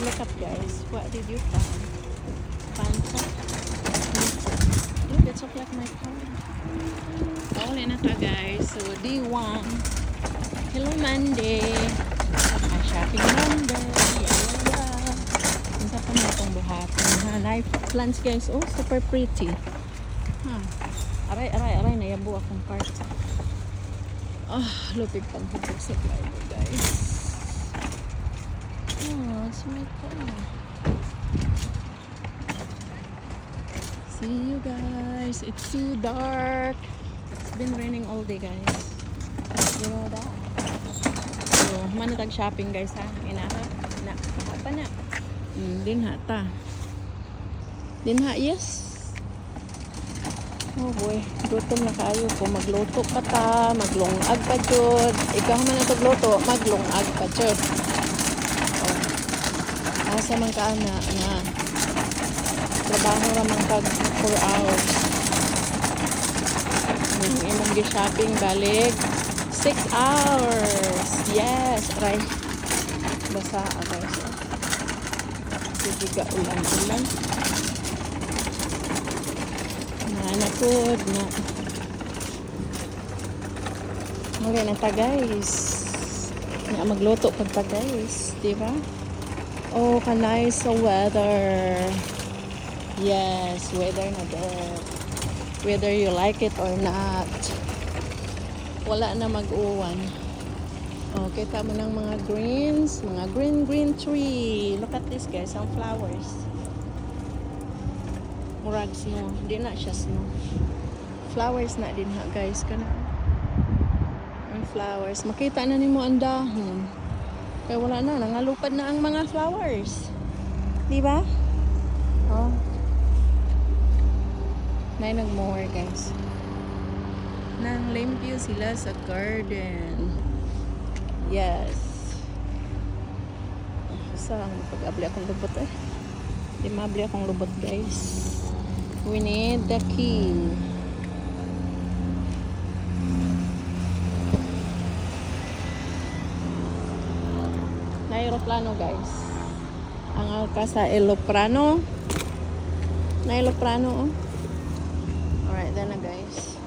Look up, guys. What did you find? Fanta? Look, it's look like my card. All in ito, guys. So, D1. Hello, Monday. Shopping Monday. Isa pa mo itong buhatin. Life plants, guys. Oh, super pretty. Aray. Nayabu akong cart. Lupig pang hubog sa Bible, guys. It's my car. See you guys. It's too dark. It's been raining all day, guys. You know that? So, manatag shopping, guys, ha? Inaha. Pa na. Dinha ta. Dinha, yes. Oh boy, gutom na kayo ko. Magluto pa ta, maglungag pa jud. Ikaw man na tagluto, maglungag pa jud. Asa man ka na trabaho ra man kag 4 hours. Imong gi-shopping balik 6 hours. Yes, try. Basa guys. Sige ka ulan. Nakod na. Okay na ta, guys. Magluto pag ta, guys. Diba? Oh, kanay sa weather. Yes, weather na there. Whether you like it or not. Wala na mag-uwan. Oh, kita mo ng mga greens. Mga green tree. Look at this, guys. Some flowers. Murag snow. Di na siya snow. Flowers na din ha, guys. Kana. Ang flowers. Makita na nimo ang dahon. Kaya wala na. Nangalupad na ang mga flowers. Di ba? Oh. May nag-mower, guys. Nang limpyo sila sa garden. Yes. Saan? Pag-abli akong lubot eh. Di mabli akong lubot, guys. We need the key. Na aeroplano, guys. Ang alka sa aeroplano. Na aeroplano, oh. Alright, then na, guys.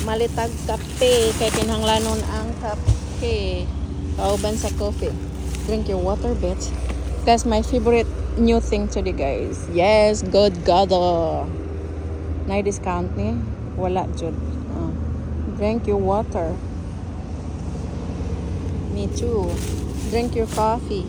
Malitag kape. Kaya kinahanglanon ang kape. Kauban sa coffee. Drink your water, bitch. That's my favorite new thing today, guys. Yes, good God. Na discount ni. Wala jud. Drink your water. Me too. Drink your coffee.